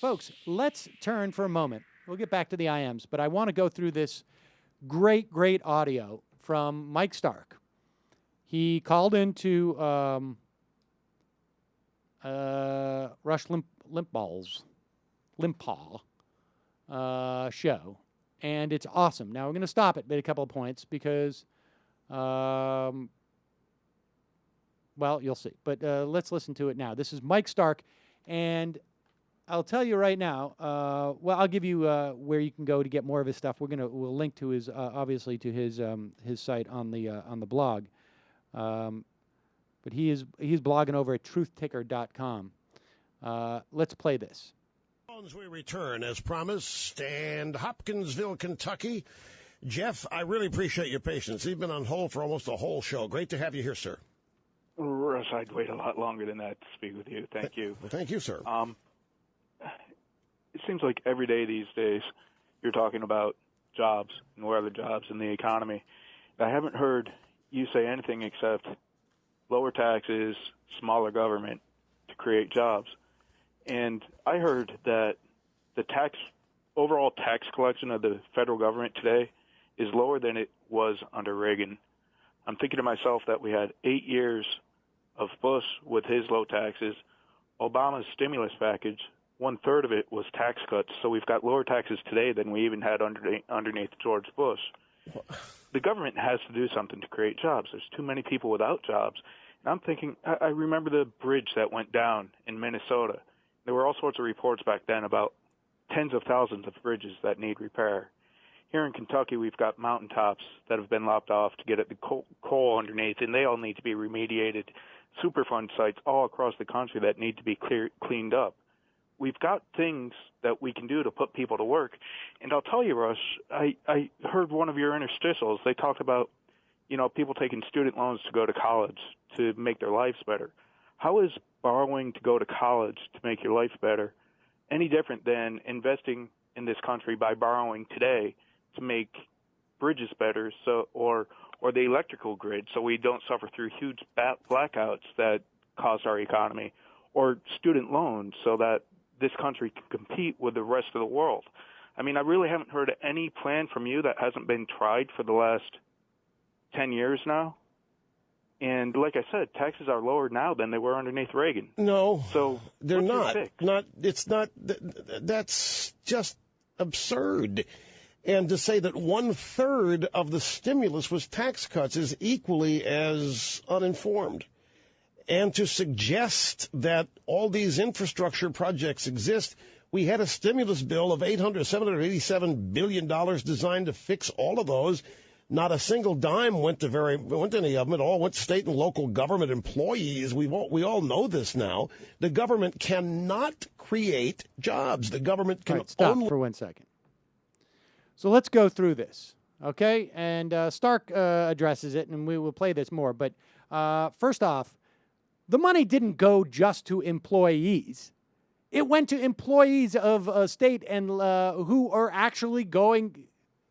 Folks, let's turn for a moment. We'll get back to the IMs, but I want to go through this great audio from Mike Stark. He called into Rush Limbaugh show, and it's awesome. Now, we're going to stop at a couple of points because, well, you'll see. But let's listen to it now. This is Mike Stark, and I'll tell you right now. Well, I'll give you where you can go to get more of his stuff. We'll link to his obviously to his site on the blog. But he's blogging over at truthticker.com. Let's play this. We return as promised, and Hopkinsville, Kentucky. Jeff, I really appreciate your patience. You've been on hold for almost a whole show. Great to have you here, sir. Russ, I'd wait a lot longer than that to speak with you. Thank you. Well, thank you, sir. It seems like every day these days you're talking about jobs and where are the jobs in the economy. I haven't heard you say anything except lower taxes, smaller government to create jobs. And I heard that the overall tax collection of the federal government today is lower than it was under Reagan. I'm thinking to myself that we had 8 years of Bush with his low taxes, Obama's stimulus package, 1/3 of it was tax cuts. So we've got lower taxes today than we even had underneath George Bush. The government has to do something to create jobs. There's too many people without jobs. And I'm thinking, I remember the bridge that went down in Minnesota. There were all sorts of reports back then about tens of thousands of bridges that need repair. Here in Kentucky, we've got mountaintops that have been lopped off to get at the coal underneath, and they all need to be remediated. Superfund sites all across the country that need to be cleaned up. We've got things that we can do to put people to work. And I'll tell you, Rush, I heard one of your interstitials. They talked about, people taking student loans to go to college to make their lives better. How is borrowing to go to college to make your life better any different than investing in this country by borrowing today to make bridges better, or the electrical grid, so we don't suffer through huge blackouts that cost our economy, or student loans so that this country can compete with the rest of the world? I mean, I really haven't heard any plan from you that hasn't been tried for the last 10 years now. And like I said, taxes are lower now than they were underneath Reagan. No, so they're not. It's not. That's just absurd. And to say that 1/3 of the stimulus was tax cuts is equally as uninformed. And to suggest that all these infrastructure projects exist, we had a stimulus bill of $787 billion designed to fix all of those. Not a single dime went to any of them. It all went to state and local government employees. We all know this now. The government cannot create jobs. The government can stop for 1 second. So let's go through this, okay? And Stark addresses it, and we will play this more. But first off, the money didn't go just to employees. It went to employees of a state and who are actually going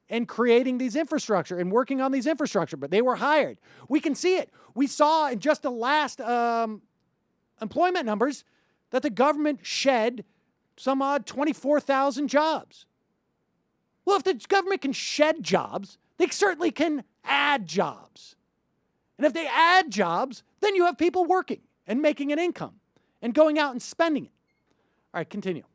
and creating these infrastructure and working on these infrastructure, but they were hired. We can see it. We saw in just the last employment numbers that the government shed some odd 24,000 jobs. Well, if the government can shed jobs, they certainly can add jobs. And if they add jobs, then you have people working and making an income and going out and spending it. All right, continue.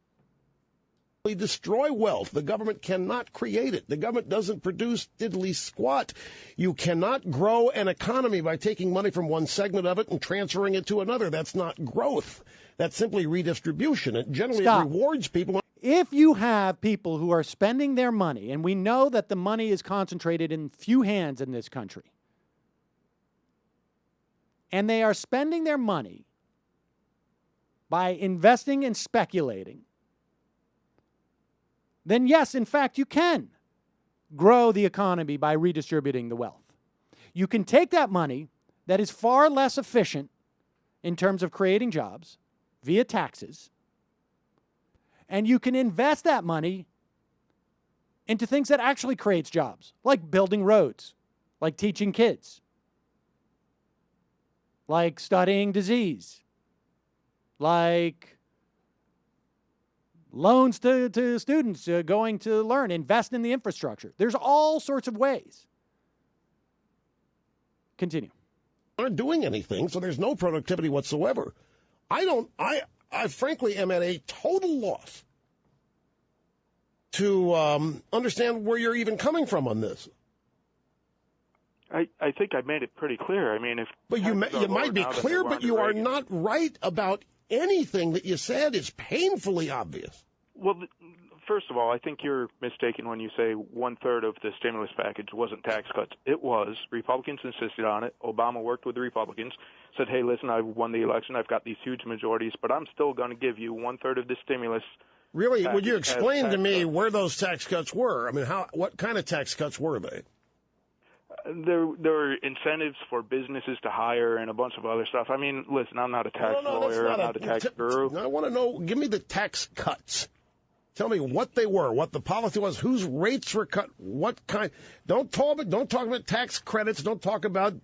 Destroy wealth. The government cannot create it. The government doesn't produce diddly squat. You cannot grow an economy by taking money from one segment of it and transferring it to another. That's not growth. That's simply redistribution. It generally rewards people. If you have people who are spending their money, and we know that the money is concentrated in few hands in this country, and they are spending their money by investing and speculating, then yes, in fact, you can grow the economy by redistributing the wealth. You can take that money that is far less efficient in terms of creating jobs via taxes, and you can invest that money into things that actually creates jobs, like building roads, like teaching kids, like studying disease, like loans to students going to learn, invest in the infrastructure. There's all sorts of ways. Continue. Aren't doing anything, so there's no productivity whatsoever. I frankly am at a total loss to understand where you're even coming from on this. I think I made it pretty clear. I mean, if you might be clear, but you are not right about anything that you said. Is painfully obvious. Well, first of all, I think you're mistaken when you say 1/3 of the stimulus package wasn't tax cuts. It was. Republicans insisted on it. Obama worked with the Republicans, said, hey, listen, I've won the election. I've got these huge majorities, but I'm still going to give you 1/3 of the stimulus. Really? Would you explain to me where those tax cuts were? I mean, what kind of tax cuts were they? There were incentives for businesses to hire and a bunch of other stuff. I mean, listen, I'm not a tax lawyer. I'm not a tax guru. I want to know, give me the tax cuts. Tell me what they were, what the policy was, whose rates were cut, what kind. Don't talk about tax credits. Don't talk about,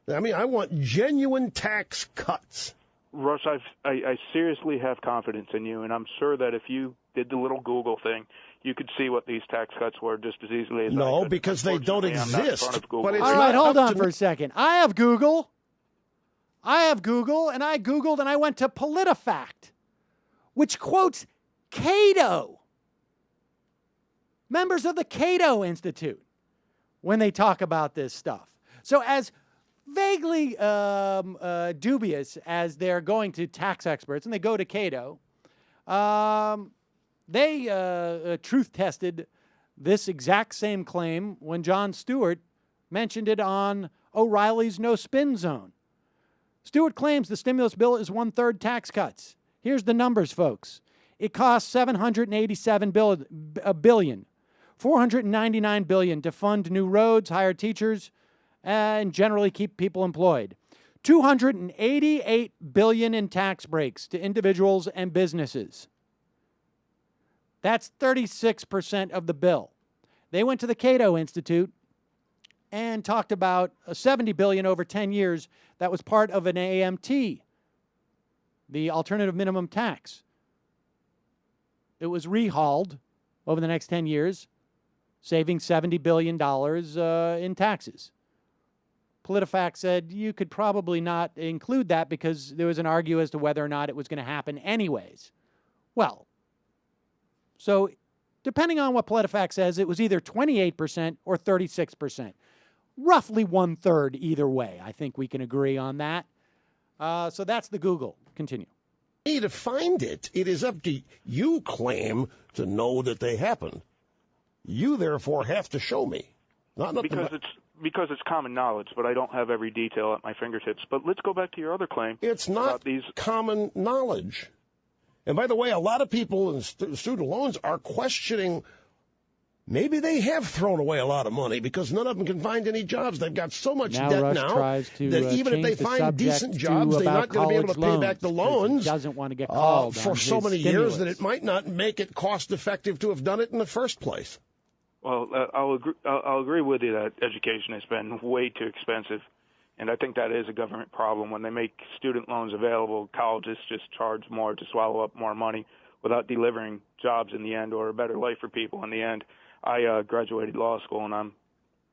I want genuine tax cuts. Rush, I seriously have confidence in you, and I'm sure that if you did the little Google thing, you could see what these tax cuts were just as easily as I could. No, because they don't exist. All right, hold on for a second. I have Google, and I Googled, and I went to PolitiFact, which quotes Cato, members of the Cato Institute, when they talk about this stuff. So as vaguely dubious as they're going to tax experts, and they go to Cato, they truth-tested this exact same claim when Jon Stewart mentioned it on O'Reilly's No Spin Zone. Stewart claims the stimulus bill is 1/3 tax cuts. Here's the numbers, folks. It costs $787 billion, $499 billion to fund new roads, hire teachers, and generally keep people employed. $288 billion in tax breaks to individuals and businesses. That's 36% of the bill. They went to the Cato Institute and talked about $70 billion over 10 years that was part of an AMT, the alternative minimum tax. It was rehauled over the next 10 years, saving $70 billion in taxes. PolitiFact said you could probably not include that because there was an argue as to whether or not it was going to happen anyways. Well, so depending on what PolitiFact says, it was either 28% or 36%. Roughly 1/3 either way. I think we can agree on that. So that's the Google. Continue. To find it, it is up to you. Claim to know that they happen. You therefore have to show me. Because it's common knowledge, but I don't have every detail at my fingertips. But let's go back to your other claim. It's not common knowledge. And by the way, a lot of people in student loans are questioning, maybe they have thrown away a lot of money because none of them can find any jobs. They've got so much debt now that even if they find decent jobs, they're not going to be able to pay back the loans doesn't want to get called for so many years that it might not make it cost effective to have done it in the first place. Well, I'll agree with you that education has been way too expensive, and I think that is a government problem. When they make student loans available, colleges just charge more to swallow up more money without delivering jobs in the end or a better life for people in the end. I graduated law school, and I'm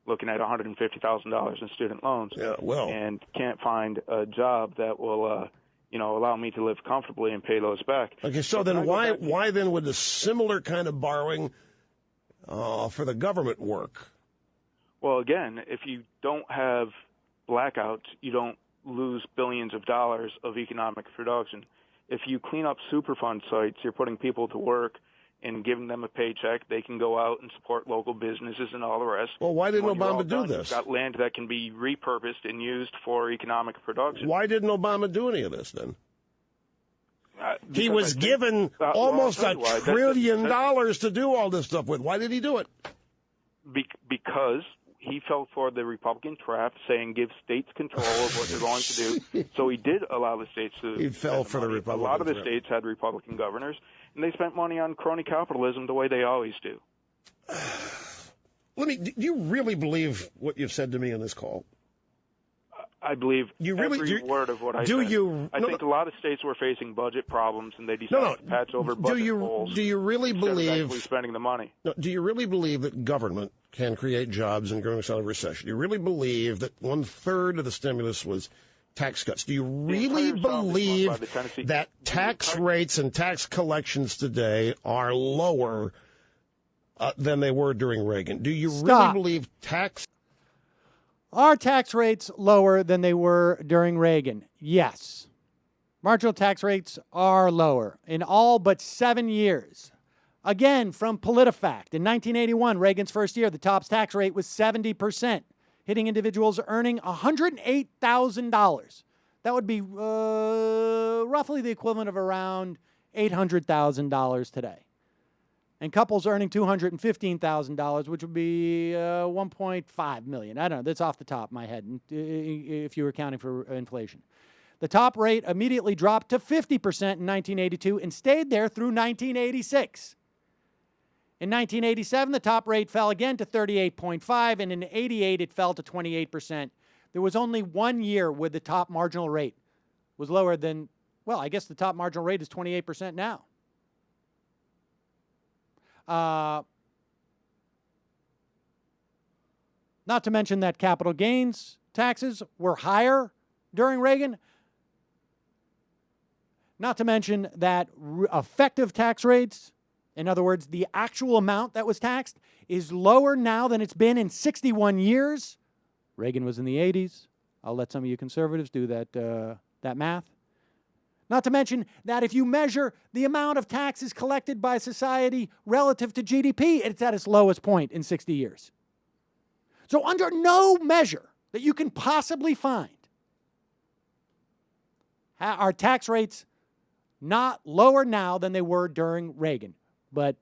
looking at $150,000 in student loans, and can't find a job that will allow me to live comfortably and pay those back. Okay, so then why then would the similar kind of borrowing for the government work? Well, again, if you don't have blackouts, you don't lose billions of dollars of economic production. If you clean up Superfund sites, you're putting people to work and giving them a paycheck. They can go out and support local businesses and all the rest. Well, why didn't Obama do this? You've got land that can be repurposed and used for economic production. Why didn't Obama do any of this then? He was given almost $1 trillion to do all this stuff with. Why did he do it? Because he fell for the Republican trap, saying give states control of what they're going to do. So he did allow the states to. He fell for the Republican. A lot of the states had Republican governors, and they spent money on crony capitalism the way they always do. Do you really believe what you've said to me in this call? I believe every word of what I said. I think a lot of states were facing budget problems, and they decided to patch over budget holes. Do you really believe actually spending the money? No, do you really believe that government can create jobs and growing us out of recession? Do you really believe that 1/3 of the stimulus was tax cuts? Do you really believe that tax rates and tax collections today are lower than they were during Reagan? Do you really believe Are tax rates lower than they were during Reagan? Yes. Marginal tax rates are lower in all but 7 years. Again, from PolitiFact, in 1981, Reagan's first year, the top tax rate was 70%, hitting individuals earning $108,000. That would be roughly the equivalent of around $800,000 today. And couples earning $215,000, which would be $1.5 million. I don't know. That's off the top of my head, if you were accounting for inflation. The top rate immediately dropped to 50% in 1982 and stayed there through 1986. In 1987, the top rate fell again to 38.5, and in 88, it fell to 28%. There was only 1 year where the top marginal rate was lower than, well, I guess the top marginal rate is 28% now. Not to mention that capital gains taxes were higher during Reagan. Not to mention that effective tax rates, in other words, the actual amount that was taxed, is lower now than it's been in 61 years. Reagan was in the 80s. I'll let some of you conservatives do that math. Not to mention that if you measure the amount of taxes collected by society relative to GDP, it's at its lowest point in 60 years. So under no measure that you can possibly find are tax rates not lower now than they were during Reagan. But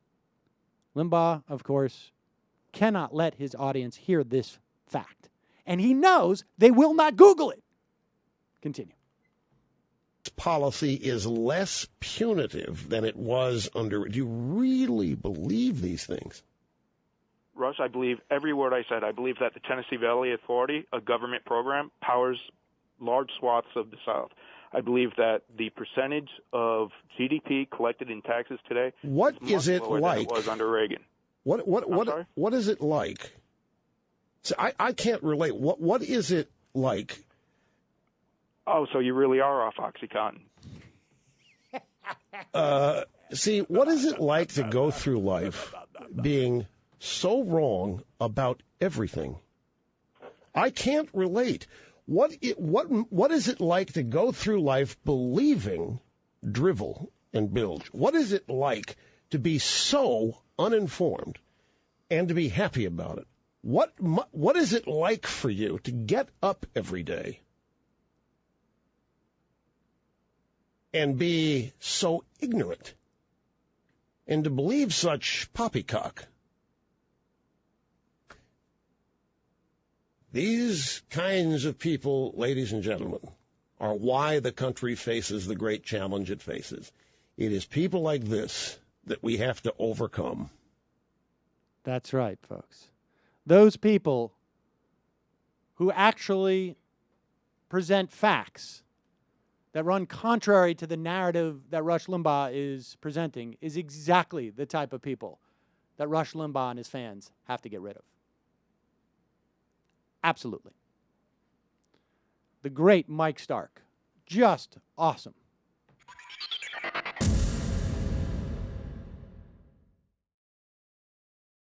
Limbaugh, of course, cannot let his audience hear this fact. And he knows they will not Google it. Continue. Policy is less punitive than it was under. Do you really believe these things? Rush, I believe every word I said. I believe that the Tennessee Valley Authority, a government program, powers large swaths of the South. I believe that the percentage of GDP collected in taxes today is much lower than it was under Reagan. What is it like? So I can't relate. What is it like? Oh, so you really are off OxyContin. See, what is it like to go through life being so wrong about everything? I can't relate. What is it like to go through life believing drivel and bilge? What is it like to be so uninformed and to be happy about it? What is it like for you to get up every day and be so ignorant and to believe such poppycock? These kinds of people, ladies and gentlemen, are why the country faces the great challenge it faces. It is people like this that we have to overcome. That's right, folks. Those people who actually present facts that run contrary to the narrative that Rush Limbaugh is presenting is exactly the type of people that Rush Limbaugh and his fans have to get rid of. Absolutely. The great Mike Stark. Just awesome.